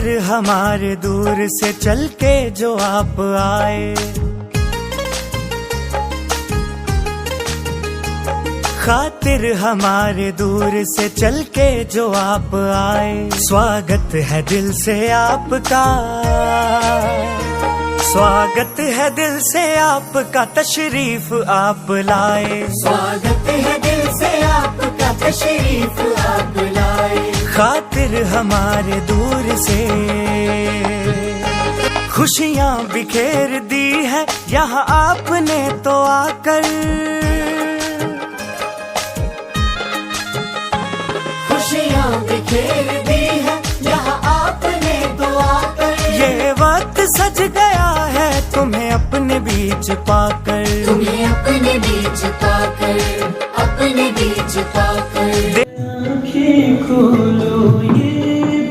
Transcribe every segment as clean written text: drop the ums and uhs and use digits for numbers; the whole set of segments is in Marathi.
खातिर हमारे दूर से चल के जो आप आए, खातिर हमारे दूर से चल के जो आप आए। स्वागत है दिल से आपका, स्वागत है दिल से आपका, तशरीफ आप लाए। स्वागत है दिल से आपका, तशरीफ आप लाए। खातिर हमारे दूर से खुशियाँ बिखेर दी है यहाँ आपने तो आकर, खुशियाँ बिखेर दी है यहाँ आपने तो आकर। ये वक्त सज गया है तुम्हें अपने बीच पाकर, तुम्हें अपने बीच पाकर, अपने बीच पाकर। आँखें खोलो ये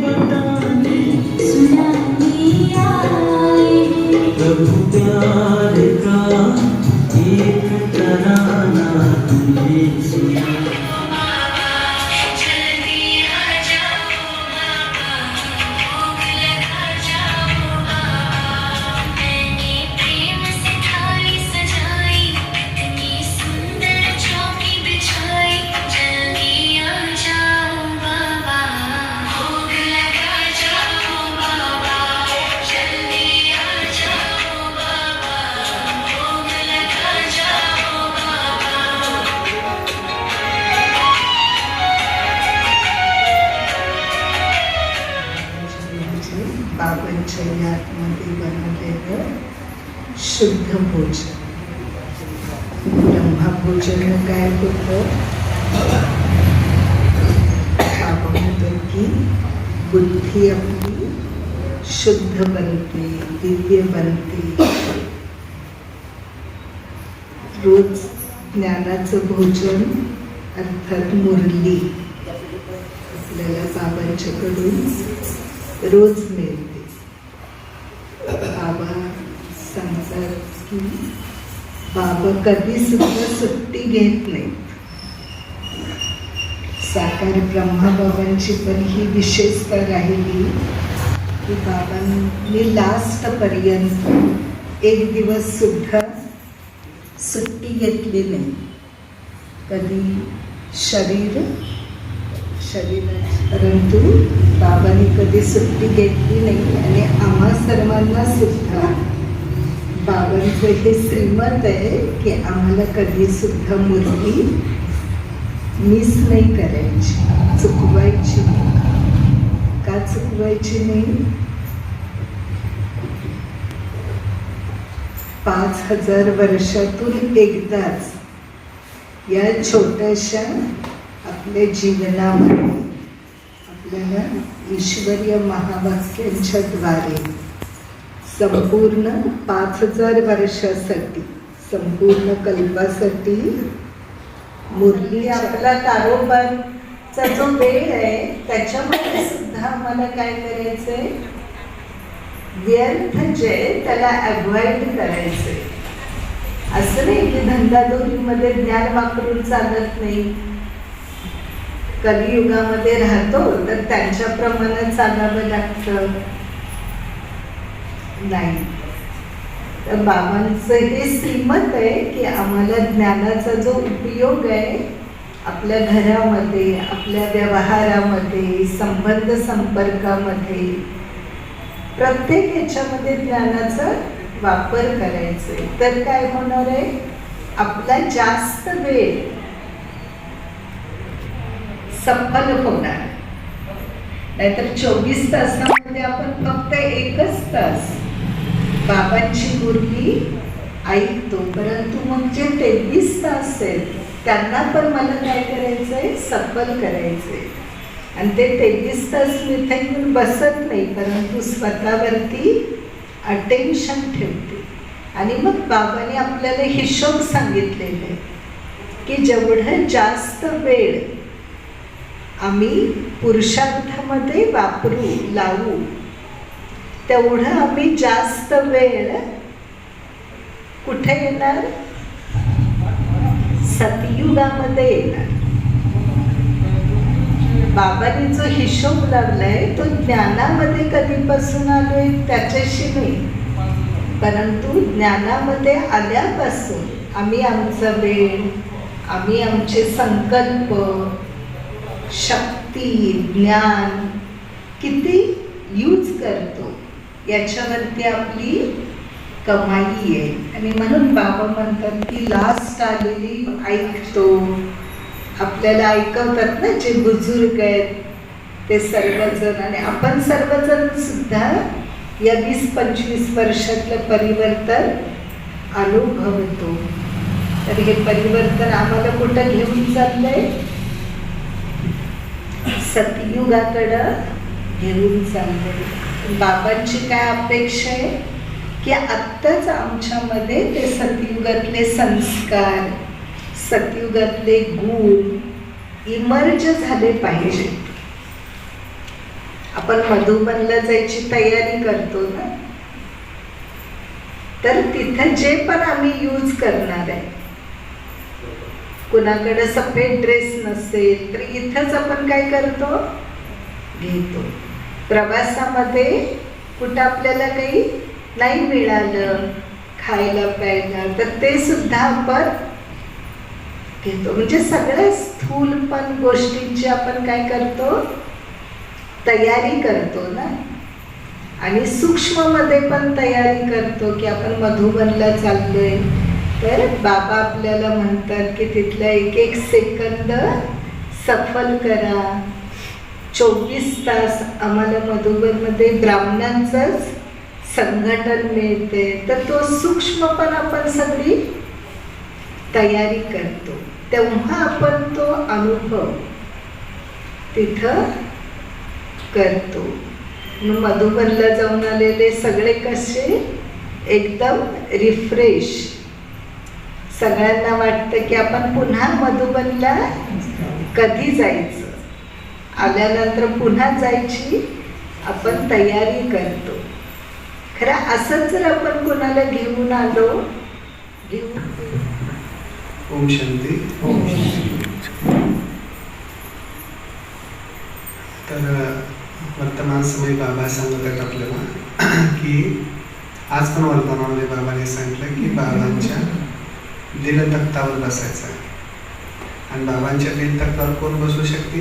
बताने सुनाने आए प्रभु प्यार का एक तराना तुझे सुना। बाबांच्या यातमध्ये बनवलेलं शुद्ध भोजन. ब्रह्मभोजन काय होतं? बाबा म्हणतो की बुद्धी आपली शुद्ध बनते, दिव्य बनते. रोज ज्ञानाचं भोजन अर्थात मुरली आपल्याला बाबांच्याकडून रोज मिळते. बाबा सांगतात की बाबा कधी सुद्धा सुट्टी घेत नाहीत. साकार ब्रह्माबाबांची पण ही विशेषता राहिली की बाबांनी लास्ट पर्यंत एक दिवस सुद्धा सुट्टी घेतली नाही. कधी शरीराची, परंतु बाबांनी कधी सुट्टी घेतली नाही. आणि आम्हा सर्वांना सुद्धा बाबांचं हे श्रीमत आहे की आम्हाला कधी सुद्धा मुरली मिस नाही करायची, चुकवायची नाही. का चुकवायची नाही? 5000 वर्षातून एकदाच या छोट्याशा आपल्या जीवनामध्ये आपल्याला ईश्वरीय महावाक्यांच्या द्वारे संपूर्ण 5000 वर्षासाठी, संपूर्ण कल्पासाठी मुरली आपला तारोबारचा जो वेळ आहे त्याच्यामध्ये सुद्धा आम्हाला काय करायचंय? व्यर्थ जे त्याला अवॉइड करायचंय. असं नाही की धंदादोरीमध्ये ज्ञान वापरून चालत नाही. कलियुगामध्ये राहतो तर त्यांच्याप्रमाणे चालावं लागतं नाही. तर बाबांचं हे श्रीमत आहे की आम्हाला ज्ञानाचा जो उपयोग आहे आपल्या घरामध्ये, आपल्या व्यवहारामध्ये, संबंध संपर्कामध्ये, प्रत्येक ह्याच्यामध्ये ज्ञानाचा वापर करायचा आहे. तर काय होणार आहे? आपला जास्त वेळ सफल होणार. नाहीतर 24 तासामध्ये आपण फक्त 1च तास बाबांची मुरली ऐकतो. परंतु मग जे 23 तास आहेत त्यांना पण मला काय करायचंय? सफल करायचंय. आणि ते 23 तास मी इथे येऊन बसत नाही, परंतु स्वतःवरती अटेन्शन ठेवते. आणि मग बाबांनी आपल्याला हिशोब सांगितलेला आहे की जेवढं जास्त वेळ आम्ही पुरुषार्थामध्ये वापरू लावू तेवढं आम्ही जास्त वेळ कुठे येणार? सतयुगामध्ये येणार. बाबांनी जो हिशोब लावलाय तो ज्ञानामध्ये कधीपासून आलोय त्याच्याशी नाही, परंतु ज्ञानामध्ये आल्यापासून आम्ही आमचा वेळ, आम्ही आमचे संकल्प, शक्ती, ज्ञान किती यूज करतो याच्यावरती आपली कमाई आहे. आणि म्हणून बाबा म्हणतात की लास्ट आलेली ऐकतो. आपल्याला ऐकवतात ना जे बुजुर्ग आहेत ते सर्वजण, आणि आपण सर्वजण सुद्धा या 20-25 वर्षातलं परिवर्तन अनुभवतो. तर हे परिवर्तन आम्हाला कुठं घेऊन चाललंय? सतयुगाकडं घेऊन चाललंय. बाबांची काय अपेक्षा आहे की आत्ताच आमच्यामध्ये ते सतयुगातले संस्कार, सतयुगातले गुण इमर्ज झाले पाहिजे. आपण मधुबनला जायची तयारी करतो ना, तर तिथं जे पण आम्ही यूज करणार आहे, कुणाकडे सफेद ड्रेस नसेल तर इथंच आपण काय करतो, घेतो. प्रवासामध्ये कुठं आपल्याला काही नाही मिळालं खायला प्यायला तर ते सुद्धा आपण घेतो. म्हणजे सगळ्या स्थूल पण गोष्टींची आपण काय करतो, तयारी करतो ना. आणि सूक्ष्म मध्ये पण तयारी करतो की आपण मधुबनला चाललोय, तर बाबा आपल्याला म्हणतात की तिथला एक एक सेकंद सफल करा. 24 तास आम्हाला मधुबनमध्ये ब्राह्मणांचंच संघटन मिळते, तर तो सूक्ष्म पण आपण सगळी तयारी करतो. तेव्हा आपण तो अनुभव तिथं करतो. मधुबनला जाऊन आलेले सगळे कसे एकदम रिफ्रेश. सगळ्यांना वाटतं की आपण पुन्हा मधुबनला कधी जायचं, आल्यानंतर पुन्हा जायची आपण तयारी करतो. खरं असंच जर आपण कोणाला घेऊन आलो, ओम शांती. तर वर्तमान समय बाबा सांगत आहेत आपल्याला की आज पण वर्तमानामध्ये बाबाने सांगितलं की बाबांच्या दिलतख्तावर बसायचं आहे. आणि बाबांच्या दिलतख्तावर कोण बसू शकते?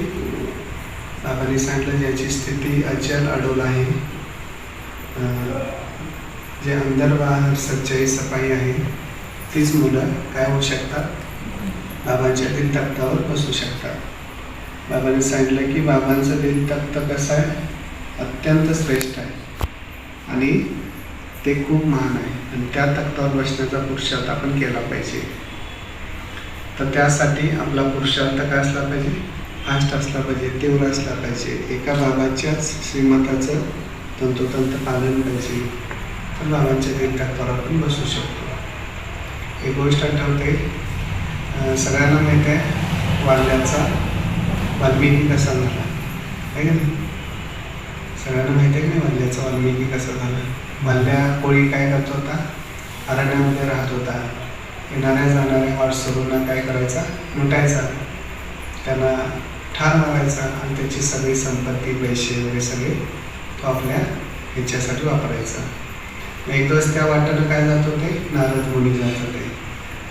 बाबांनी सांगितलं ज्याची स्थिती अचल अडोल आहे, जे अंदर बाहेर सच्चाई सफाई आहे, तीच मुलं काय होऊ शकतात, बाबांच्या दिलतख्तावर बसू शकतात. बाबांनी सांगितलं की बाबांचं दिलतख्त कसं आहे, अत्यंत श्रेष्ठ आहे आणि ते खूप महान आहे. आणि त्या तख्तावर बसण्याचा पुरुषार्थ आपण केला पाहिजे. तर त्यासाठी आपला पुरुषार्थ काय असला पाहिजे, फास्ट असला पाहिजे, तीव्र असला पाहिजे. एका बाबाच्याच श्रीमताचं तंतोतंत पालन पाहिजे, तर बाबांच्या दिलतख्तावर आपण बसू शकतो. एक गोष्ट आठवते, सगळ्यांना माहीत आहे वाल्याचा वाल्मिकी कसा झाला आहे का नाही? सगळ्यांना माहिती आहे की नाही वाल्याचा वाल्मिकी कसा झाला? वाल्या कोळी काय करत होता, अरण्यामध्ये राहत होता. येणाऱ्या जाणाऱ्या वाटसरूंना काय करायचा, लुटायचा, त्यांना ठार मारायचा आणि त्याची सगळी संपत्ती, पैसे वगैरे सगळे तो आपल्या ह्याच्यासाठी वापरायचा. एक दिवस त्या वाटेनं काय जात होते, नारद मुनी जात होते.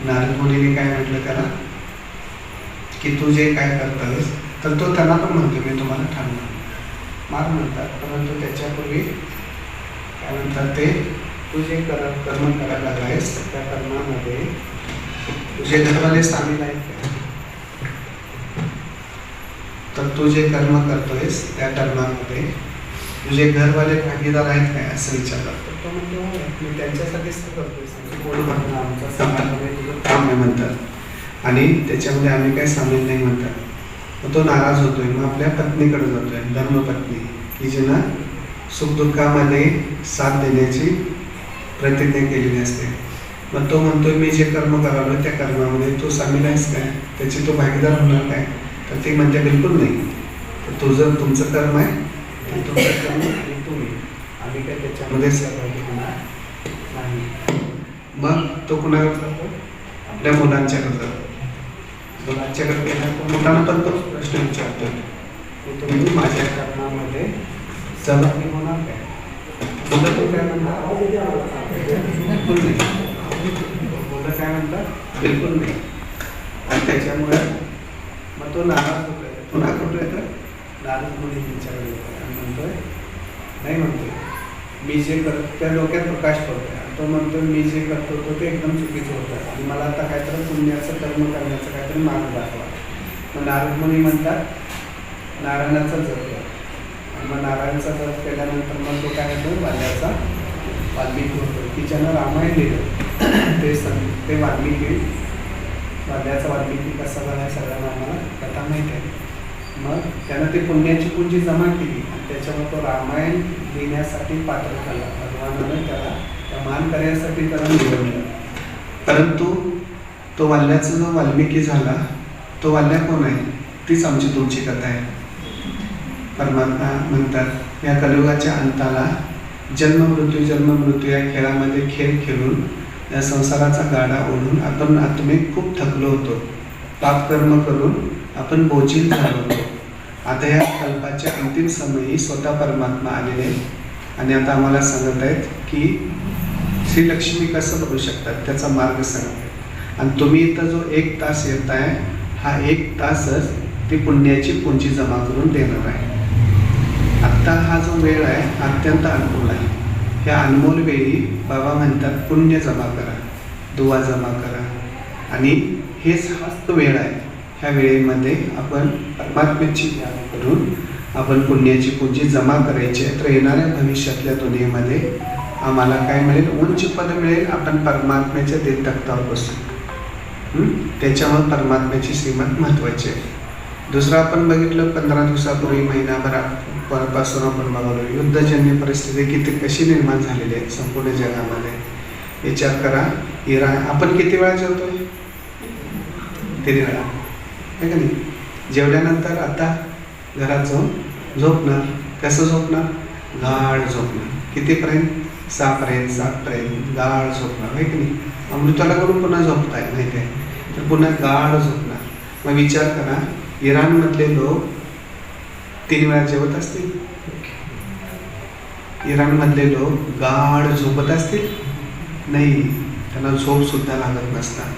नारद मुनीने काय म्हटलं त्याला की तू जे काय करतोस, तर तो त्यांना पण म्हणतो मी तुम्हाला ठार मार म्हणतात. परंतु त्याच्यापूर्वी काय म्हणतात ते, तू जे कर्म करायला लागलायस त्या कर्मामध्ये तुझे घरवाले सामील आहेत का? तर तू जे कर्म करतोयस त्या कर्मामध्ये तुझे घरवाले भागीदार आहेत काय, असं विचारतात. तो म्हणतो मी त्यांच्यासाठीच करतोय, कोणी म्हणणार आमच्या समाजामध्ये तुझं काम आहे म्हणतात, आणि त्याच्यामध्ये आम्ही काय सामील नाही म्हणतात. मग तो नाराज होतोय. मग आपल्या पत्नीकडे जातोय, धर्मपत्नी, की जिनं सुखदुःखामध्ये साथ देण्याची प्रतिज्ञा केलेली असते. मग तो म्हणतोय मी जे कर्म करावं त्या कर्मामध्ये तू सामील आहेस काय, त्याची तो भागीदार होणार काय? तर ती म्हणते बिलकुल नाही. तर तुझं तुमचं कर्म आहे, तुमचं कर्म आणि तुम्ही आम्ही काय त्याच्यामध्ये सहभागी होणार नाही. मग तो कुणाकडे जातो, आपल्या मुलांच्याकडे जातो. मुलांच्याकडे गेला मुलांना पण तो प्रश्न विचारतो की तुम्ही माझ्या कर्मामध्ये सहभागी होणार काय? मुलं तो काय म्हणतात? बिलकुल नाही. मुलं काय म्हणतात? बिलकुल नाही. आणि त्याच्यामुळे मग तो नाराज होतोय. पुन्हा कुठे येतं? नाराज मुली विचारायला येतो आणि म्हणतोय नाही, म्हणतोय मी जे करतो त्या डोक्यात प्रकाश पडतोय आणि तो म्हणतो मी जे करतो तो ते एकदम चुकीचं होतं आणि मला आता काहीतरी पुण्याचं कर्म करण्याचं काहीतरी मार्ग दाखवा. मग नारद मुनी म्हणतात नारायणाचा जप कर. आणि मग नारायणाचा जप केल्यानंतर मग तो काय होतो? वाल्याचा वाल्मिकी होतो की ज्यानं रामायण लिहिलं ते वाल्मिकी. वाल्याचा वाल्मिकी कसा झाला आहे सगळ्यांना आम्हाला कथा माहीत आहे. मग त्यानं ते पुण्याची पुंजी जमा केली आणि त्याच्यावर तो रामायण लिहिण्यासाठी पात्र झाला. भगवानानं त्याला त्या मान करण्यासाठी त्याला निवडलं. परंतु तो वाल्याचा जो वाल्मिकी झाला तो वाल्या कोण आहे? तीच आमची तुमची कथा आहे. परमात्मा म्हणतात या कलियुगाच्या अंताला जन्ममृत्यू या खेळामध्ये खेळ खेळून या संसाराचा गाडा ओढून आपण आत्मिक खूप थकलो होतो. पापकर्म करून आपण बोजील झालो होतो. आता या कल्पाच्या अंतिम समयी स्वतः परमात्मा आलेले आणि आता आम्हाला सांगत आहेत की श्रीलक्ष्मी कसं बघू शकतात त्याचा मार्ग सांगत आहेत. आणि तुम्ही इथं जो 1 तास येत आहे हा 1 तासच ती पुण्याची पुंजी जमा करून देणार आहे. आत्ता हा जो वेळ आहे अत्यंत अनमोल आहे. ह्या अनमोल वेळी बाबा म्हणतात पुण्य जमा करा, दुवा जमा करा आणि हाच तो वेळ आहे. ह्या वेळेमध्ये आपण परमात्म्याची ध्यान करून आपण पुण्याची पुंजी जमा करायची आहे. तर येणाऱ्या भविष्यातल्या दुनियेमध्ये आम्हाला काय मिळेल? उंच पद मिळेल. आपण परमात्म्याच्या दिल तख्तावर बसू. त्याच्यामुळे परमात्म्याची श्रीमत महत्त्वाची आहे. दुसरं आपण बघितलं 15 दिवसापूर्वी महिनाभरापासून आपण बघालो युद्धजन्य परिस्थिती कशी निर्माण झालेली आहे संपूर्ण जगामध्ये. विचार करा इराण आपण किती वेळा जेवतोय? 3 वेळा आहे का नाही? जेवल्यानंतर आता घरात जाऊन झोपणार. कसं झोपणार? गाढ झोपणार. कितीपर्यंत? 6पर्यंत गाढ झोपणार आहे की नाही? अमृताला करून पुन्हा झोपताय माहिती आहे तर पुन्हा गाढ झोपणार. मग विचार करा इराणमधले लोक 3 वेळा जेवत असतील? इराणमधले लोक गाढ झोपत असतील? नाही, त्यांना झोप सुद्धा लागत नसतात.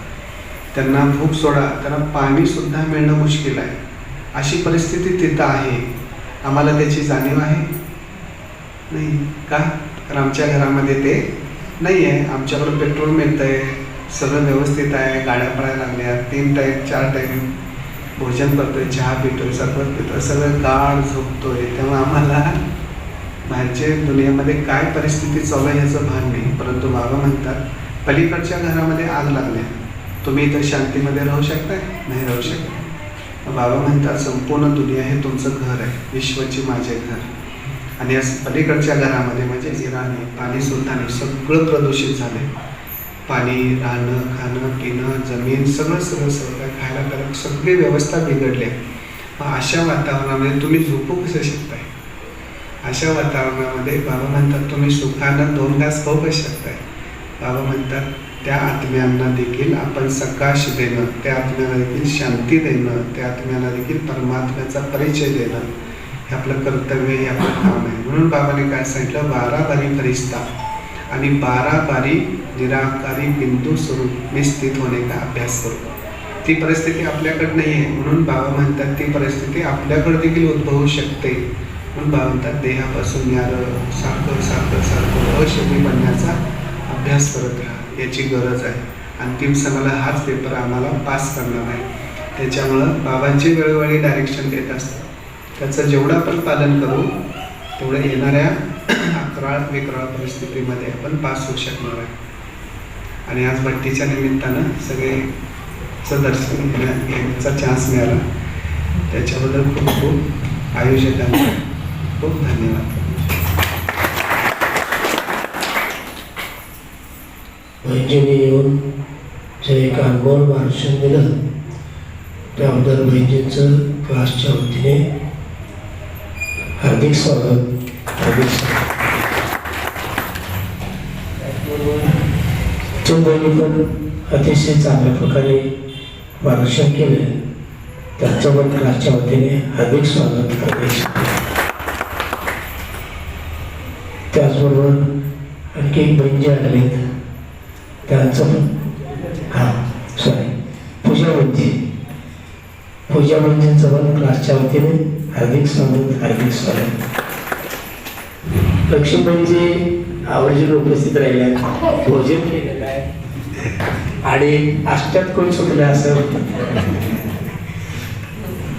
त्यांना भूक सोडा, त्यांना पाणी सुद्धा मिळणं मुश्किल आहे. अशी परिस्थिती तिथं आहे. आम्हाला त्याची जाणीव आहे नाही का? कारण आमच्या घरामध्ये ते नाही आहे. आमच्याकडं पेट्रोल मिळतं आहे, सगळं व्यवस्थित आहे, गाड्या पडायला लागल्या, 3 टाईम 4 टाईम भोजन करतोय, चहा पितोय, सरबत पितोय, सगळं गाढ झोपतोय. तेव्हा आम्हाला बाहेरच्या दुनियेमध्ये काय परिस्थिती चालू आहे ह्याचं भान नाही. परंतु बाबा म्हणतात पलीकडच्या घरामध्ये आग लागल्या, तुम्ही इथं शांतीमध्ये राहू शकताय? नाही राहू शकत. बाबा म्हणतात संपूर्ण दुनिया हे तुमचं घर आहे, विश्वाची माझे घर. आणि या पलीकडच्या घरामध्ये म्हणजे इराण आहे, पाणी सुद्धा नाही, सगळं प्रदूषित झाले. पाणी, राहणं, खाणं, पिणं, जमीन सगळं काय खायला प्यायला सगळी व्यवस्था बिघडली. मग अशा वातावरणामध्ये तुम्ही झोपू कसं शकताय? अशा वातावरणामध्ये बाबा म्हणतात तुम्ही सुखानं 2 घास खाऊ कसं शकताय? बाबा म्हणतात त्या आत्म्यांना देखील आपण सकाश देणं, त्या आत्म्याला देखील शांती देणं, त्या आत्म्याला देखील परमात्म्याचा परिचय देणं हे आपलं कर्तव्य, हे आपलं काम आहे. म्हणून बाबाने काय सांगितलं? 12 बारी फरिश्ता आणि 12 बारी निराकारी बिंदू स्वरूप में स्थित होणे का अभ्यास करू. ती परिस्थिती आपल्याकडे नाही आहे. म्हणून बाबा म्हणतात ती परिस्थिती आपल्याकडे देखील उद्भवू शकते. म्हणून बाबा म्हणतात देहापासून सारखं अशुद्धी बनण्याचा अभ्यास करत राहा, याची गरज आहे. अंतिम समाला हाच पेपर आम्हाला पास करणार आहे. त्याच्यामुळं बाबांची वेळोवेळी डायरेक्शन देत असतात. त्याचं जेवढं आपण पालन करू तेवढं येणाऱ्या अकराळ विकराळ परिस्थितीमध्ये आपण पास होऊ शकणार आहे. आणि आज भट्टीच्या निमित्तानं सगळेचं दर्शन घेण्याचा चान्स मिळाला. त्याच्याबद्दल खूप खूप आयोजकांना खूप धन्यवाद. बहिणीने येऊन जे एक अनमोल भाषण दिलं त्याबद्दल बहिणींचं क्लासच्या वतीने हार्दिक स्वागत. तो बहिणी पण अतिशय चांगल्या प्रकारे भाषण केले त्यांचं पण क्लासच्या वतीने हार्दिक स्वागत करते. त्याचबरोबर आणखी एक बहीण जे आलेत त्यांचं पण पूजा बहिणींचं पण क्लासच्या वतीने हार्दिक स्वागत. लक्ष्मीबाईंची आवडीची उपस्थित राहिल्या, भोजन केलेलं आहे आणि अष्टात कोण सुटलं असं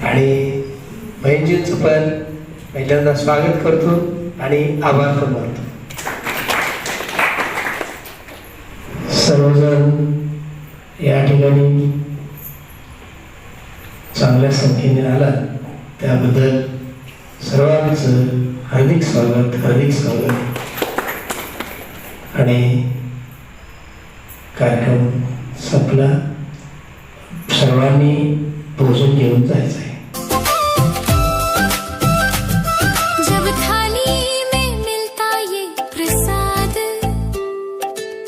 आणि बहिणजींचं पण पहिल्यांदा स्वागत करतो आणि आभार पण मानतो. सर्वजण या ठिकाणी चांगल्या संख्येने आला त्याबद्दल सर्वांचं हार्दिक स्वागत आणि कार्यक्रम संपला. सर्वांनी भोजन घेऊन जायचं आहे. जब थाली में मिलता ये प्रसाद,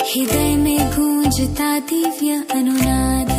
हृदय में गूंजता दिव्य अनुनाद.